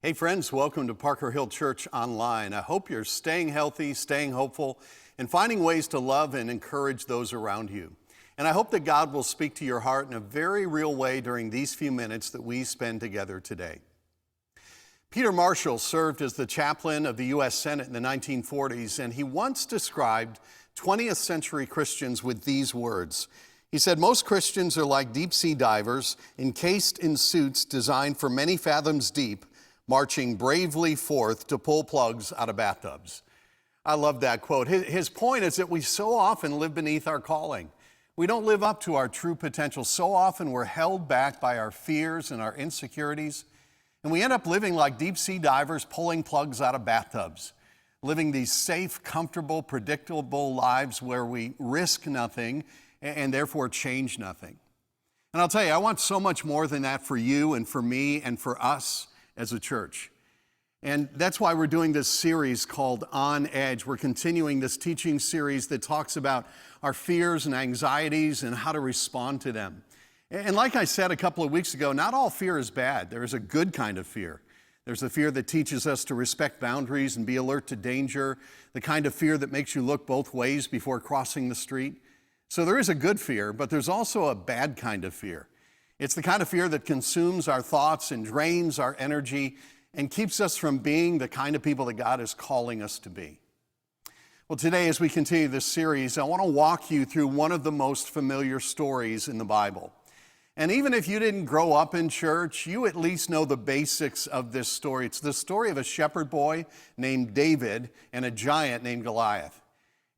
Hey friends, welcome to Parker Hill Church Online. I hope you're staying healthy, staying hopeful, and finding ways to love and encourage those around you. And I hope that God will speak to your heart in a very real way during these few minutes that we spend together today. Peter Marshall served as the chaplain of the U.S. Senate in the 1940s, and he once described 20th century Christians with these words. He said, "Most Christians are like deep-sea divers, encased in suits designed for many fathoms deep, marching bravely forth to pull plugs out of bathtubs." I love that quote. His point is that we so often live beneath our calling. We don't live up to our true potential. So often we're held back by our fears and our insecurities, and we end up living like deep-sea divers pulling plugs out of bathtubs, living these safe, comfortable, predictable lives where we risk nothing and therefore change nothing. And I'll tell you, I want so much more than that for you and for me and for us as a church. And that's why we're doing this series called On Edge. We're continuing this teaching series that talks about our fears and anxieties and how to respond to them. And like I said a couple of weeks ago, not all fear is bad. There is a good kind of fear. There's a fear that teaches us to respect boundaries and be alert to danger, the kind of fear that makes you look both ways before crossing the street. So there is a good fear, but there's also a bad kind of fear. It's the kind of fear that consumes our thoughts and drains our energy and keeps us from being the kind of people that God is calling us to be. Well, today, as we continue this series, I want to walk you through one of the most familiar stories in the Bible. And even if you didn't grow up in church, you at least know the basics of this story. It's the story of a shepherd boy named David and a giant named Goliath.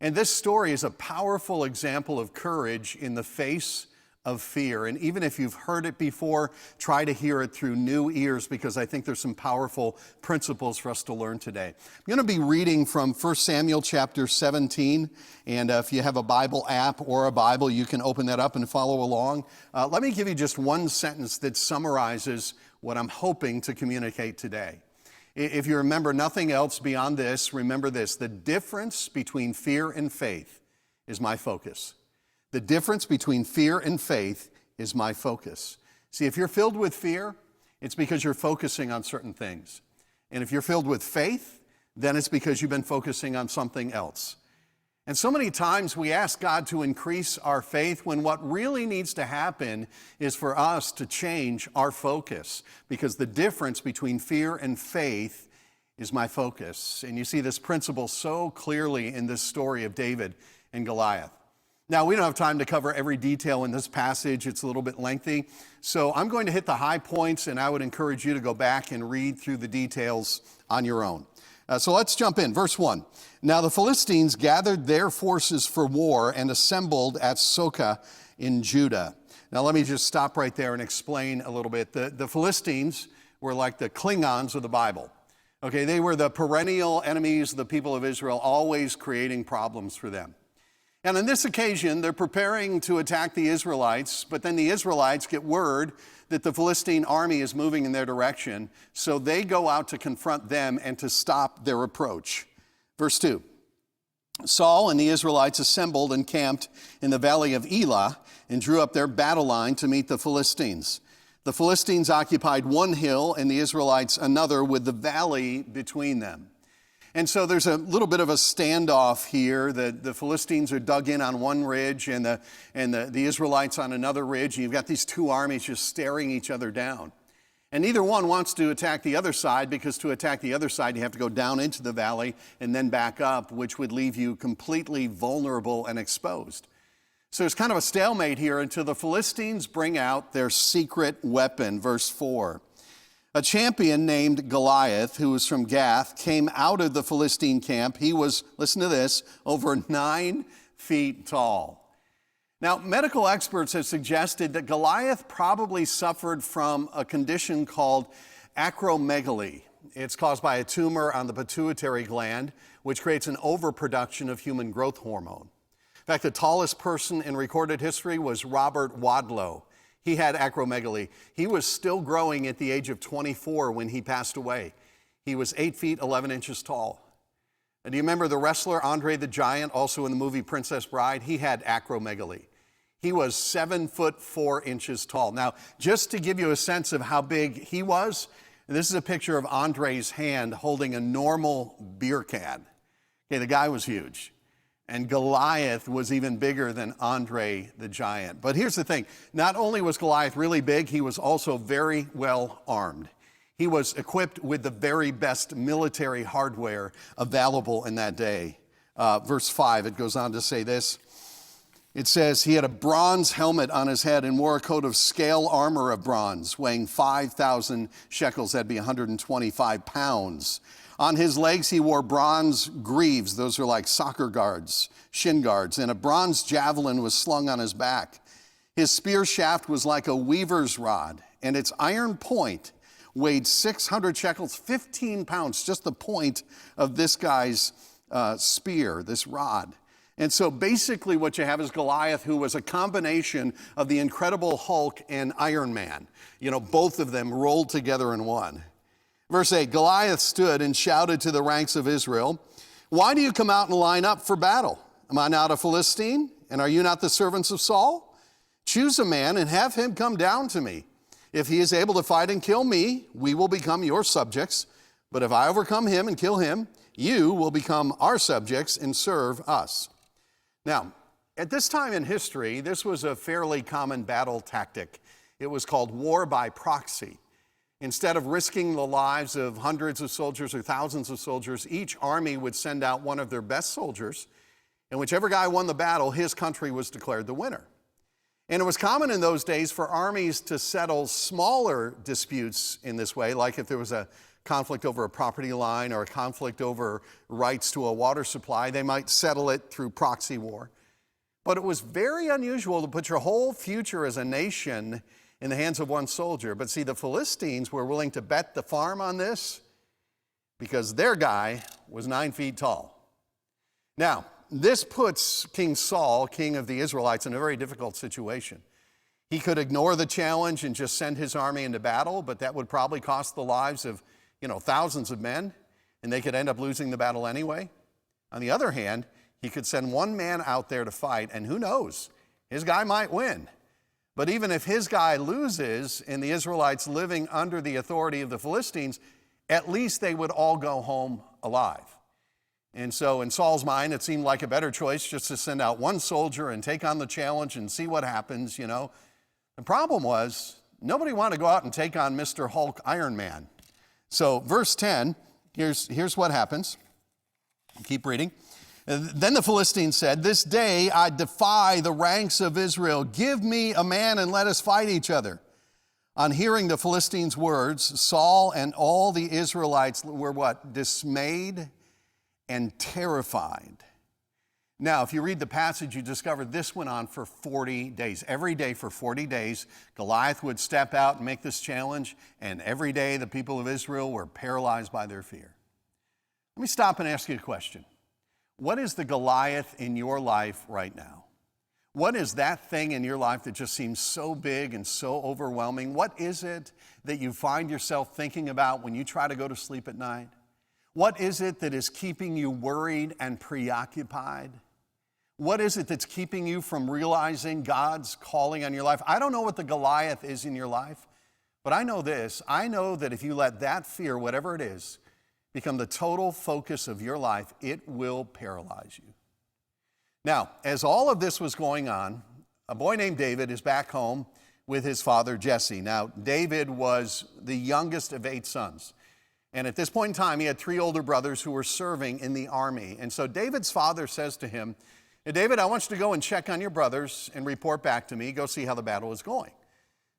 And this story is a powerful example of courage in the face of fear. And even if you've heard it before, try to hear it through new ears, because I think there's some powerful principles for us to learn today. I'm going to be reading from 1 Samuel chapter 17. And if you have a Bible app or a Bible, you can open that up and follow along. Let me give you just one sentence that summarizes what I'm hoping to communicate today. If you remember nothing else beyond this, remember this: the difference between fear and faith is my focus. The difference between fear and faith is my focus. See, if you're filled with fear, it's because you're focusing on certain things. And if you're filled with faith, then it's because you've been focusing on something else. And so many times we ask God to increase our faith when what really needs to happen is for us to change our focus, because the difference between fear and faith is my focus. And you see this principle so clearly in this story of David and Goliath. Now, we don't have time to cover every detail in this passage. It's a little bit lengthy. So I'm going to hit the high points, and I would encourage you to go back and read through the details on your own. So let's jump in. Verse 1. Now the Philistines gathered their forces for war and assembled at Soka in Judah. Now let me just stop right there and explain a little bit. The Philistines were like the Klingons of the Bible. Okay, they were the perennial enemies of the people of Israel, always creating problems for them. And on this occasion, they're preparing to attack the Israelites, but then the Israelites get word that the Philistine army is moving in their direction, so they go out to confront them and to stop their approach. Verse 2, Saul and the Israelites assembled and camped in the valley of Elah and drew up their battle line to meet the Philistines. The Philistines occupied one hill and the Israelites another, with the valley between them. And so there's a little bit of a standoff here. The Philistines are dug in on one ridge and the Israelites on another ridge. And you've got these two armies just staring each other down. And neither one wants to attack the other side, because to attack the other side, you have to go down into the valley and then back up, which would leave you completely vulnerable and exposed. So there's kind of a stalemate here until the Philistines bring out their secret weapon. Verse 4. A champion named Goliath, who was from Gath, came out of the Philistine camp. He was, listen to this, over 9 feet tall. Now, medical experts have suggested that Goliath probably suffered from a condition called acromegaly. It's caused by a tumor on the pituitary gland, which creates an overproduction of human growth hormone. In fact, the tallest person in recorded history was Robert Wadlow. He had acromegaly. He was still growing at the age of 24 when he passed away. He was 8 feet 11 inches tall. And do you remember the wrestler Andre the Giant, also in the movie Princess Bride? He had acromegaly. He was 7 foot 4 inches tall. Now, just to give you a sense of how big he was, And this is a picture of Andre's hand holding a normal beer can. Okay, the guy was huge. And Goliath was even bigger than Andre the giant. But here's the thing. Not only was Goliath really big, he was also very well armed. He was equipped with the very best military hardware available in that day. Verse 5, it goes on to say this. It says, he had a bronze helmet on his head and wore a coat of scale armor of bronze, weighing 5,000 shekels, that'd be 125 pounds. On his legs, he wore bronze greaves. Those are like soccer guards, shin guards, and a bronze javelin was slung on his back. His spear shaft was like a weaver's rod, and its iron point weighed 600 shekels, 15 pounds, just the point of this guy's spear, this rod. And so basically what you have is Goliath, who was a combination of the Incredible Hulk and Iron Man. You know, both of them rolled together in one. Verse 8, Goliath stood and shouted to the ranks of Israel, "Why do you come out and line up for battle? Am I not a Philistine? And are you not the servants of Saul? Choose a man and have him come down to me. If he is able to fight and kill me, we will become your subjects. But if I overcome him and kill him, you will become our subjects and serve us." Now, at this time in history, this was a fairly common battle tactic. It was called war by proxy. Instead of risking the lives of hundreds of soldiers or thousands of soldiers, each army would send out one of their best soldiers, and whichever guy won the battle, his country was declared the winner. And it was common in those days for armies to settle smaller disputes in this way, like if there was a conflict over a property line or a conflict over rights to a water supply, they might settle it through proxy war. But it was very unusual to put your whole future as a nation in the hands of one soldier. But see, the Philistines were willing to bet the farm on this because their guy was 9 feet tall. Now, this puts King Saul, king of the Israelites, in a very difficult situation. He could ignore the challenge and just send his army into battle, but that would probably cost the lives of, thousands of men, and they could end up losing the battle anyway. On the other hand, he could send one man out there to fight, and who knows, his guy might win. But even if his guy loses and the Israelites living under the authority of the Philistines, at least they would all go home alive. And so in Saul's mind, it seemed like a better choice just to send out one soldier and take on the challenge and see what happens, The problem was, nobody wanted to go out and take on Mr. Hulk Iron Man. So verse 10, here's what happens. Keep reading. Then the Philistines said, "This day I defy the ranks of Israel. Give me a man and let us fight each other." On hearing the Philistines' words, Saul and all the Israelites were what? Dismayed and terrified. Now, if you read the passage, you discover this went on for 40 days. Every day for 40 days, Goliath would step out and make this challenge, and every day the people of Israel were paralyzed by their fear. Let me stop and ask you a question. What is the Goliath in your life right now? What is that thing in your life that just seems so big and so overwhelming? What is it that you find yourself thinking about when you try to go to sleep at night? What is it that is keeping you worried and preoccupied? What is it that's keeping you from realizing God's calling on your life? I don't know what the Goliath is in your life, but I know this. I know that if you let that fear, whatever it is, become the total focus of your life, it will paralyze you. Now, as all of this was going on, a boy named David is back home with his father Jesse. Now, David was the youngest of 8 sons. And at this point in time, he had 3 older brothers who were serving in the army. And so David's father says to him, "Hey, David, I want you to go and check on your brothers and report back to me. Go see how the battle is going."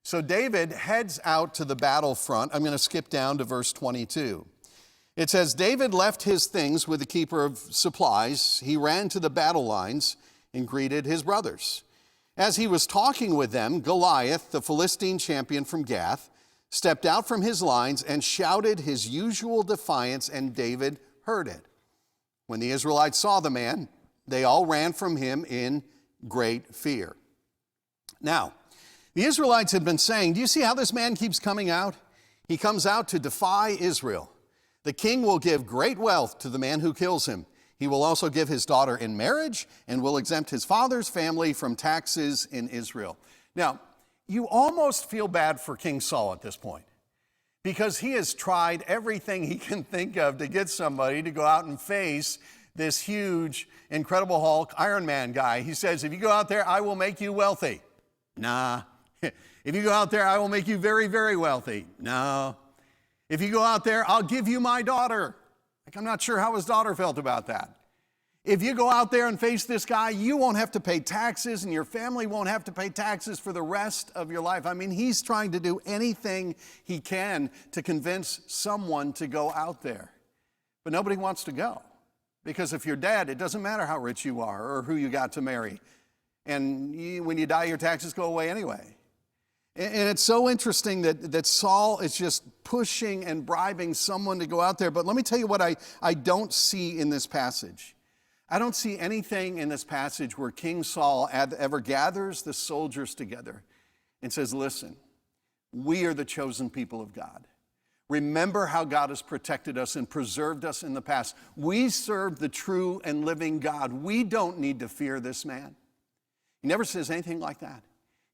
So David heads out to the battlefront. I'm going to skip down to verse 22. It says, David left his things with the keeper of supplies. He ran to the battle lines and greeted his brothers. As he was talking with them, Goliath, the Philistine champion from Gath, stepped out from his lines and shouted his usual defiance, and David heard it. When the Israelites saw the man, they all ran from him in great fear. Now, the Israelites had been saying, "Do you see how this man keeps coming out? He comes out to defy Israel. The king will give great wealth to the man who kills him. He will also give his daughter in marriage and will exempt his father's family from taxes in Israel." Now, you almost feel bad for King Saul at this point, because he has tried everything he can think of to get somebody to go out and face this huge, Incredible Hulk, Iron Man guy. He says, if you go out there, I will make you wealthy. Nah. If you go out there, I will make you very, very wealthy. No. If you go out there, I'll give you my daughter. Like, I'm not sure how his daughter felt about that. If you go out there and face this guy, you won't have to pay taxes, and your family won't have to pay taxes for the rest of your life. I mean, he's trying to do anything he can to convince someone to go out there. But nobody wants to go. Because if you're dead, it doesn't matter how rich you are or who you got to marry. And when you die, your taxes go away anyway. And it's so interesting that Saul is just pushing and bribing someone to go out there. But let me tell you what I don't see in this passage. I don't see anything in this passage where King Saul ever gathers the soldiers together and says, listen, we are the chosen people of God. Remember how God has protected us and preserved us in the past. We serve the true and living God. We don't need to fear this man. He never says anything like that.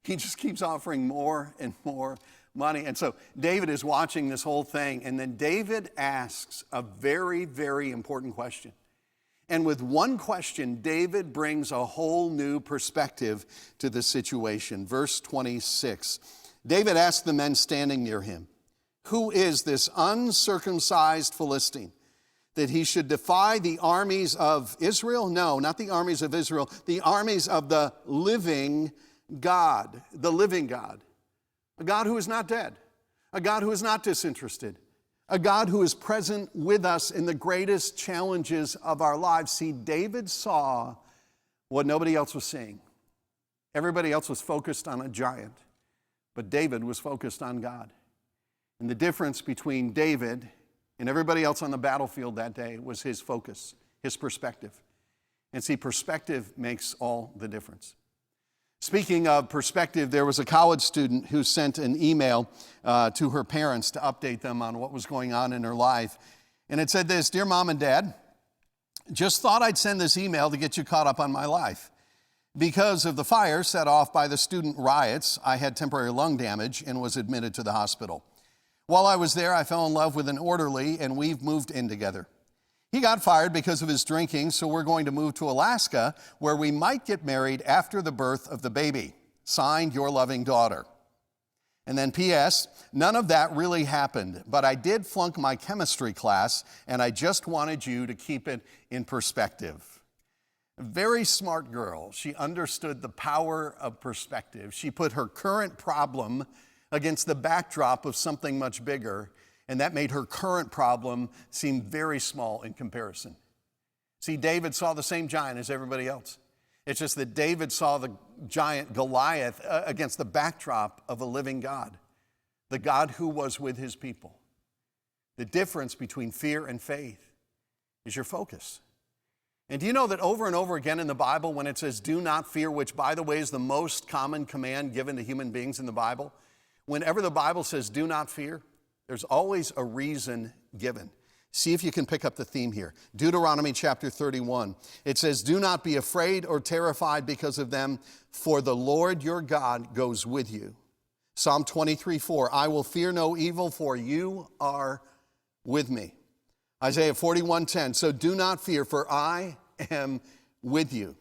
He just keeps offering more and more money. And so David is watching this whole thing, and then David asks a very, very important question. And with one question, David brings a whole new perspective to the situation. Verse 26, David asked the men standing near him, who is this uncircumcised Philistine, that he should defy the armies of Israel? No, not the armies of Israel, the armies of the living God, the living God, a God who is not dead, a God who is not disinterested, a God who is present with us in the greatest challenges of our lives. See, David saw what nobody else was seeing. Everybody else was focused on a giant, but David was focused on God. And the difference between David and everybody else on the battlefield that day was his focus, his perspective. And see, perspective makes all the difference. Speaking of perspective, there was a college student who sent an email to her parents to update them on what was going on in her life. And it said this, Dear Mom and Dad, just thought I'd send this email to get you caught up on my life. Because of the fire set off by the student riots, I had temporary lung damage and was admitted to the hospital. While I was there, I fell in love with an orderly, and we've moved in together. He got fired because of his drinking, so we're going to move to Alaska, where we might get married after the birth of the baby. Signed, your loving daughter. And then P.S., none of that really happened, but I did flunk my chemistry class, and I just wanted you to keep it in perspective. A very smart girl. She understood the power of perspective. She put her current problem against the backdrop of something much bigger, and that made her current problem seem very small in comparison. See, David saw the same giant as everybody else. It's just that David saw the giant Goliath against the backdrop of a living God, the God who was with his people. The difference between fear and faith is your focus. And do you know that over and over again in the Bible, when it says, do not fear, which by the way is the most common command given to human beings in the Bible, whenever the Bible says do not fear, there's always a reason given. See if you can pick up the theme here. Deuteronomy chapter 31. It says, do not be afraid or terrified because of them, for the Lord your God goes with you. Psalm 23:4, I will fear no evil, for you are with me. Isaiah 41:10, so do not fear, for I am with you.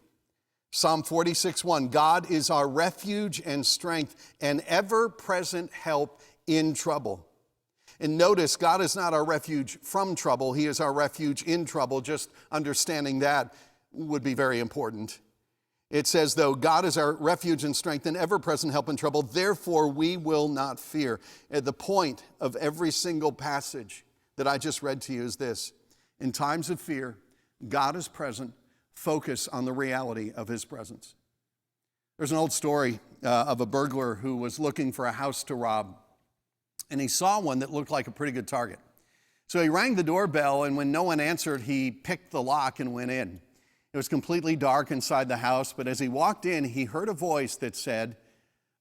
Psalm 46:1, God is our refuge and strength, an ever-present help in trouble. And notice, God is not our refuge from trouble. He is our refuge in trouble. Just understanding that would be very important. It says, though, God is our refuge and strength, an ever-present help in trouble. Therefore, we will not fear. At the point of every single passage that I just read to you is this. In times of fear, God is present. Focus on the reality of his presence. There's an old story of a burglar who was looking for a house to rob, and he saw one that looked like a pretty good target. So he rang the doorbell, and when no one answered, he picked the lock and went in. It was completely dark inside the house, but as he walked in, he heard a voice that said,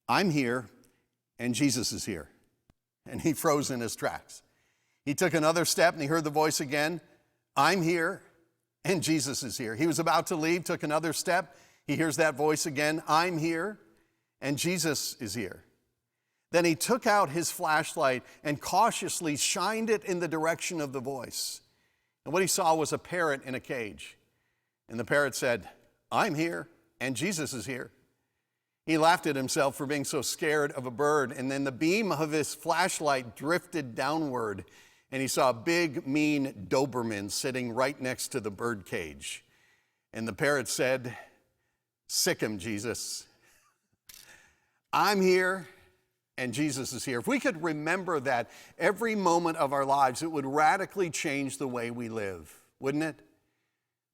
I'm here, and Jesus is here. And he froze in his tracks. He took another step, and he heard the voice again, I'm here, and Jesus is here. He was about to leave, took another step. He hears that voice again, I'm here, and Jesus is here. Then he took out his flashlight and cautiously shined it in the direction of the voice. And what he saw was a parrot in a cage. And the parrot said, "I'm here, and Jesus is here." He laughed at himself for being so scared of a bird, and then the beam of his flashlight drifted downward, and he saw a big, mean Doberman sitting right next to the bird cage. And the parrot said, "Sick him, Jesus. I'm here, and Jesus is here." If we could remember that every moment of our lives, it would radically change the way we live, wouldn't it?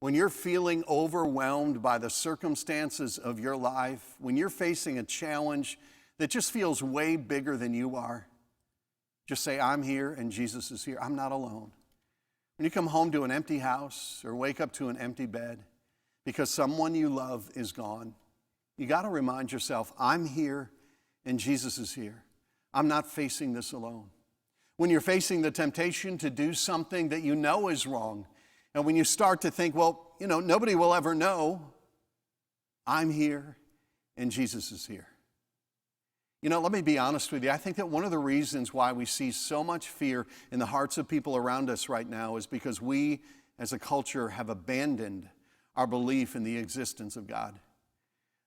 When you're feeling overwhelmed by the circumstances of your life, when you're facing a challenge that just feels way bigger than you are, just say, "I'm here and Jesus is here. I'm not alone." When you come home to an empty house or wake up to an empty bed because someone you love is gone, you got to remind yourself, "I'm here and Jesus is here. I'm not facing this alone." When you're facing the temptation to do something that you know is wrong, and when you start to think, well, nobody will ever know, I'm here and Jesus is here. Let me be honest with you. I think that one of the reasons why we see so much fear in the hearts of people around us right now is because we, as a culture, have abandoned our belief in the existence of God.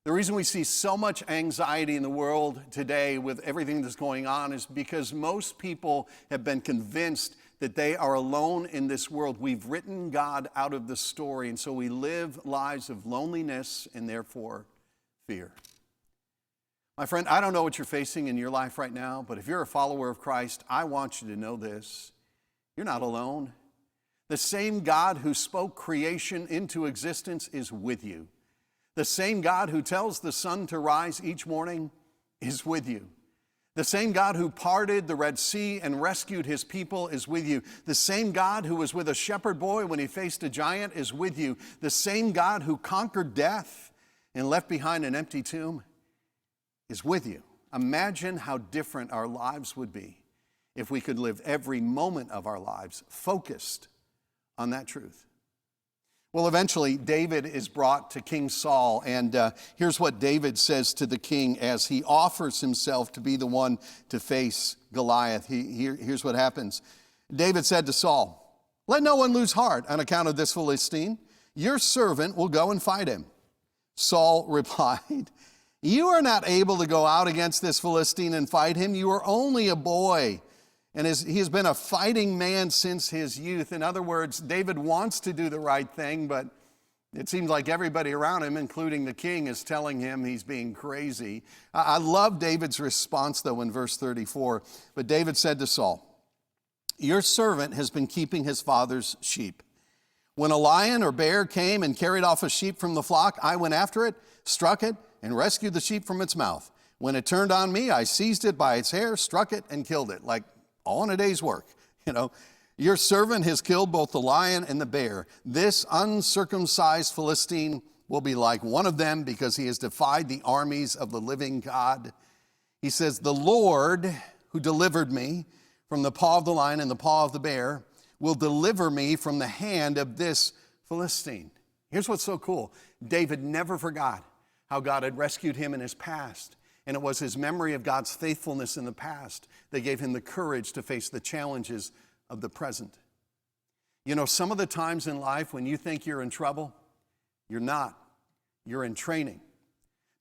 The reason we see so much anxiety in the world today with everything that's going on is because most people have been convinced that they are alone in this world. We've written God out of the story, and so we live lives of loneliness and therefore fear. My friend, I don't know what you're facing in your life right now, but if you're a follower of Christ, I want you to know this. You're not alone. The same God who spoke creation into existence is with you. The same God who tells the sun to rise each morning is with you. The same God who parted the Red Sea and rescued his people is with you. The same God who was with a shepherd boy when he faced a giant is with you. The same God who conquered death and left behind an empty tomb is with you. Imagine how different our lives would be if we could live every moment of our lives focused on that truth. Well, eventually, David is brought to King Saul, and here's what David says to the king as he offers himself to be the one to face Goliath. Here's what happens. David said to Saul, "Let no one lose heart on account of this Philistine. Your servant will go and fight him." Saul replied, "You are not able to go out against this Philistine and fight him. You are only a boy. And he has been a fighting man since his youth." In other words, David wants to do the right thing, but it seems like everybody around him, including the king, is telling him he's being crazy. I love David's response, though, in verse 34. But David said to Saul, "Your servant has been keeping his father's sheep. When a lion or bear came and carried off a sheep from the flock, I went after it, struck it, and rescued the sheep from its mouth. When it turned on me, I seized it by its hair, struck it, and killed it." Like, all in a day's work. Your servant has killed both the lion and the bear. This uncircumcised Philistine will be like one of them because he has defied the armies of the living God. He says, "The Lord who delivered me from the paw of the lion and the paw of the bear will deliver me from the hand of this Philistine." Here's what's so cool. David never forgot how God had rescued him in his past. And it was his memory of God's faithfulness in the past that gave him the courage to face the challenges of the present. Some of the times in life when you think you're in trouble, you're not. You're in training.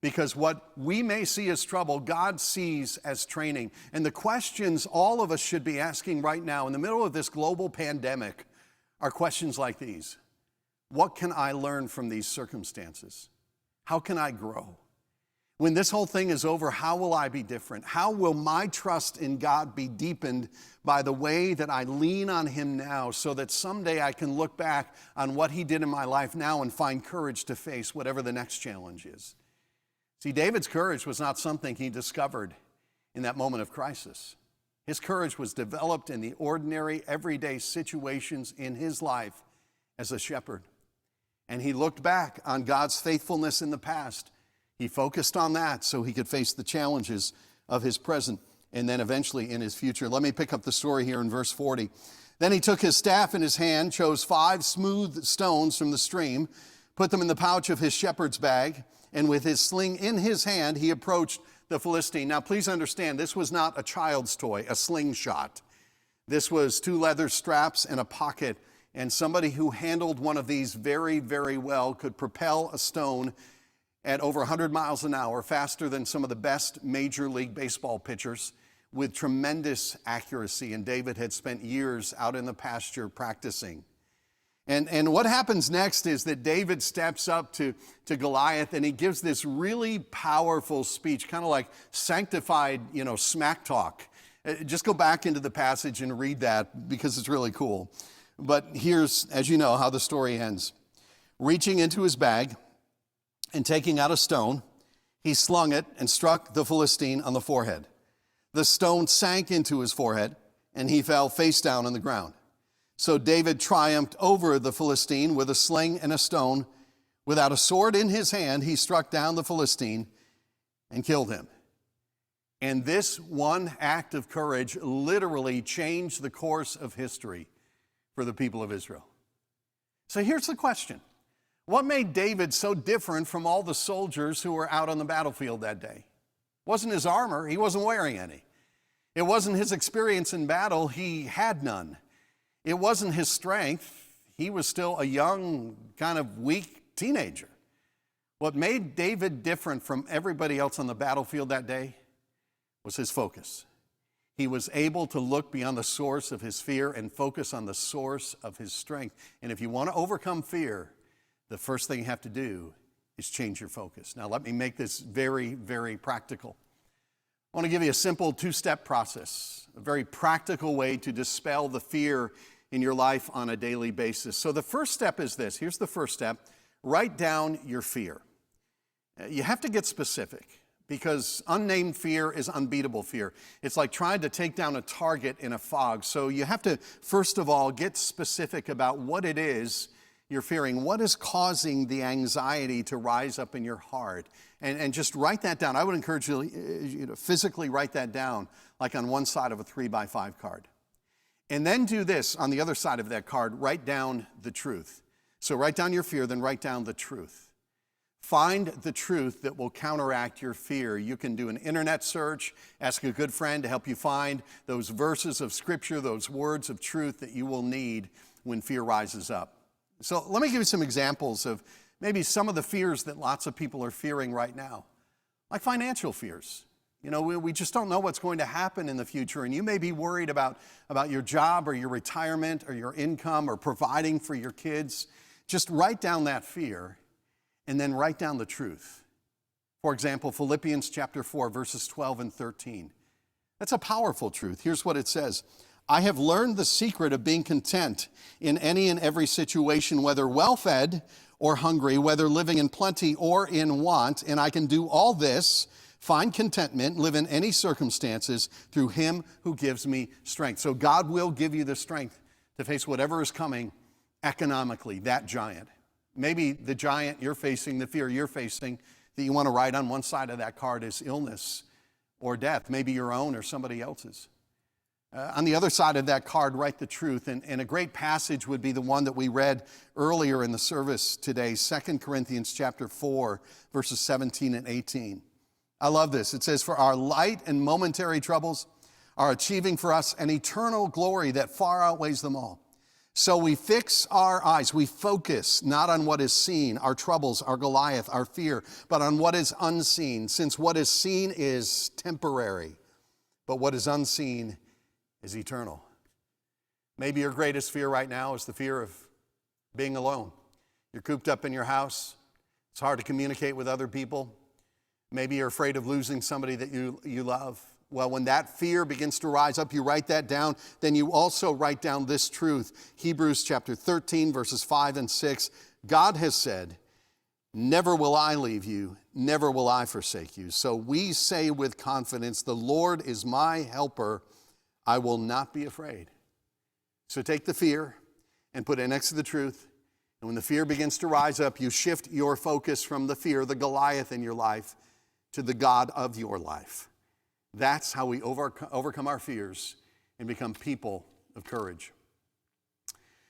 Because what we may see as trouble, God sees as training. And the questions all of us should be asking right now in the middle of this global pandemic are questions like these. What can I learn from these circumstances? How can I grow? When this whole thing is over, how will I be different? How will my trust in God be deepened by the way that I lean on him now so that someday I can look back on what he did in my life now and find courage to face whatever the next challenge is? See, David's courage was not something he discovered in that moment of crisis. His courage was developed in the ordinary, everyday situations in his life as a shepherd. And he looked back on God's faithfulness in the past. He focused on that so he could face the challenges of his present and then eventually in his future. Let me pick up the story here in verse 40. Then he took his staff in his hand, chose 5 smooth stones from the stream, put them in the pouch of his shepherd's bag, and with his sling in his hand, he approached the Philistine. Now, please understand, this was not a child's toy, a slingshot. This was 2 leather straps and a pocket, and somebody who handled one of these very, very well could propel a stone at over 100 miles an hour, faster than some of the best Major League Baseball pitchers, with tremendous accuracy. And David had spent years out in the pasture practicing. And what happens next is that David steps up to Goliath, and he gives this really powerful speech, kind of like sanctified, smack talk. Just go back into the passage and read that because it's really cool. But here's, as you know, how the story ends. Reaching into his bag and taking out a stone, he slung it and struck the Philistine on the forehead. The stone sank into his forehead, and he fell face down on the ground. So David triumphed over the Philistine with a sling and a stone. Without a sword in his hand, he struck down the Philistine and killed him. And this one act of courage literally changed the course of history for the people of Israel. So here's the question. What made David so different from all the soldiers who were out on the battlefield that day? It wasn't his armor. He wasn't wearing any. It wasn't his experience in battle. He had none. It wasn't his strength. He was still a young, kind of weak teenager. What made David different from everybody else on the battlefield that day was his focus. He was able to look beyond the source of his fear and focus on the source of his strength. And if you want to overcome fear, the first thing you have to do is change your focus. Now, let me make this very, very practical. I want to give you a simple 2-step process, a very practical way to dispel the fear in your life on a daily basis. So the first step is this. Here's the first step. Write down your fear. You have to get specific because unnamed fear is unbeatable fear. It's like trying to take down a target in a fog. So you have to, first of all, get specific about what it is you're fearing. What is causing the anxiety to rise up in your heart? And just write that down. I would encourage you to physically write that down, like on one side of a 3x5 card. And then do this on the other side of that card, write down the truth. So write down your fear, then write down the truth. Find the truth that will counteract your fear. You can do an internet search, ask a good friend to help you find those verses of Scripture, those words of truth that you will need when fear rises up. So let me give you some examples of maybe some of the fears that lots of people are fearing right now, like financial fears. We just don't know what's going to happen in the future, and you may be worried about your job or your retirement or your income or providing for your kids. Just write down that fear and then write down the truth. For example, Philippians chapter 4, verses 12 and 13. That's a powerful truth. Here's what it says. I have learned the secret of being content in any and every situation, whether well-fed or hungry, whether living in plenty or in want, and I can do all this, find contentment, live in any circumstances through him who gives me strength. So God will give you the strength to face whatever is coming economically, that giant. Maybe the giant you're facing, the fear you're facing that you want to write on one side of that card is illness or death, maybe your own or somebody else's. On the other side of that card, write the truth. And a great passage would be the one that we read earlier in the service today, 2 Corinthians chapter 4, verses 17 and 18. I love this. It says, for our light and momentary troubles are achieving for us an eternal glory that far outweighs them all. So we fix our eyes, we focus not on what is seen, our troubles, our Goliath, our fear, but on what is unseen, since what is seen is temporary, but what is unseen is eternal. Maybe your greatest fear right now is the fear of being alone. You're cooped up in your house. It's hard to communicate with other people. Maybe you're afraid of losing somebody that you love. Well, when that fear begins to rise up, you write that down. Then you also write down this truth. Hebrews chapter 13, verses 5 and 6. God has said, never will I leave you, never will I forsake you. So we say with confidence, the Lord is my helper. I will not be afraid. So take the fear and put it next to the truth. And when the fear begins to rise up, you shift your focus from the fear, the Goliath in your life, to the God of your life. That's how we overcome our fears and become people of courage.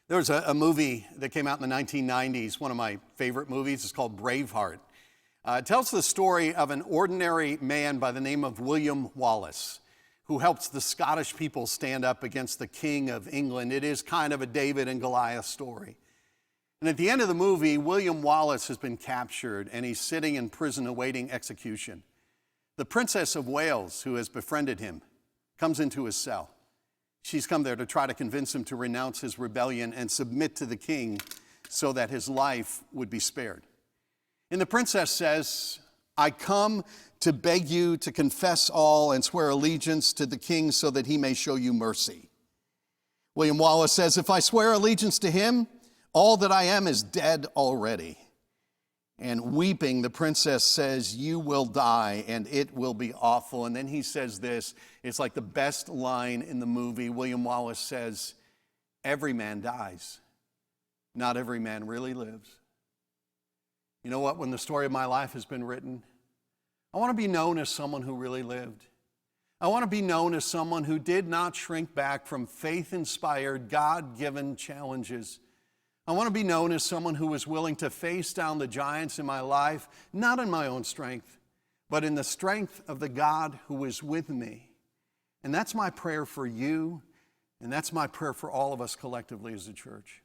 There was a movie that came out in the 1990s, one of my favorite movies. It's called Braveheart. It tells the story of an ordinary man by the name of William Wallace, who helps the Scottish people stand up against the King of England. It is kind of a David and Goliath story. And at the end of the movie, William Wallace has been captured and he's sitting in prison awaiting execution. The Princess of Wales, who has befriended him, comes into his cell. She's come there to try to convince him to renounce his rebellion and submit to the king so that his life would be spared. And the princess says, I come to beg you to confess all and swear allegiance to the king so that he may show you mercy. William Wallace says, if I swear allegiance to him, all that I am is dead already. And weeping, the princess says, you will die and it will be awful. And then he says this, it's like the best line in the movie. William Wallace says, every man dies. Not every man really lives. You know what? When the story of my life has been written, I want to be known as someone who really lived. I want to be known as someone who did not shrink back from faith-inspired, God-given challenges. I want to be known as someone who was willing to face down the giants in my life, not in my own strength, but in the strength of the God who is with me. And that's my prayer for you, and that's my prayer for all of us collectively as a church.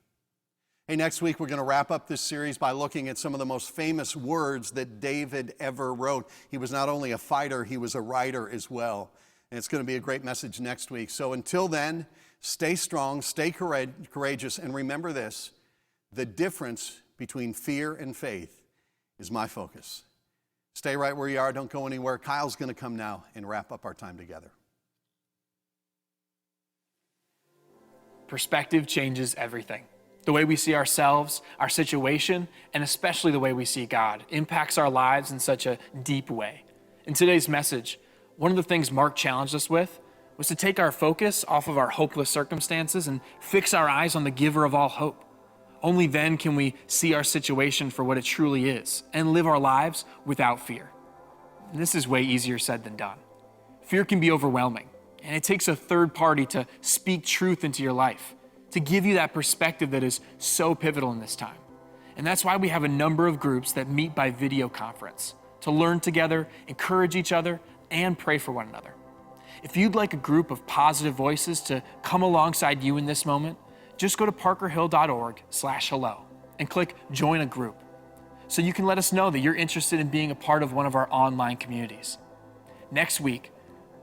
Hey, next week we're going to wrap up this series by looking at some of the most famous words that David ever wrote. He was not only a fighter, he was a writer as well. And it's going to be a great message next week. So until then, stay strong, stay courageous, and remember this, the difference between fear and faith is my focus. Stay right where you are, don't go anywhere. Kyle's going to come now and wrap up our time together. Perspective changes everything. The way we see ourselves, our situation, and especially the way we see God impacts our lives in such a deep way. In today's message, one of the things Mark challenged us with was to take our focus off of our hopeless circumstances and fix our eyes on the giver of all hope. Only then can we see our situation for what it truly is and live our lives without fear. And this is way easier said than done. Fear can be overwhelming, and it takes a third party to speak truth into your life, to give you that perspective that is so pivotal in this time. And that's why we have a number of groups that meet by video conference to learn together, encourage each other, and pray for one another. If you'd like a group of positive voices to come alongside you in this moment, just go to parkerhill.org/hello and click Join a Group so you can let us know that you're interested in being a part of one of our online communities. Next week,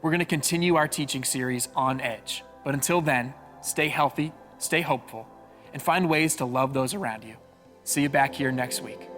we're going to continue our teaching series on Edge. But until then, stay healthy, stay hopeful, and find ways to love those around you. See you back here next week.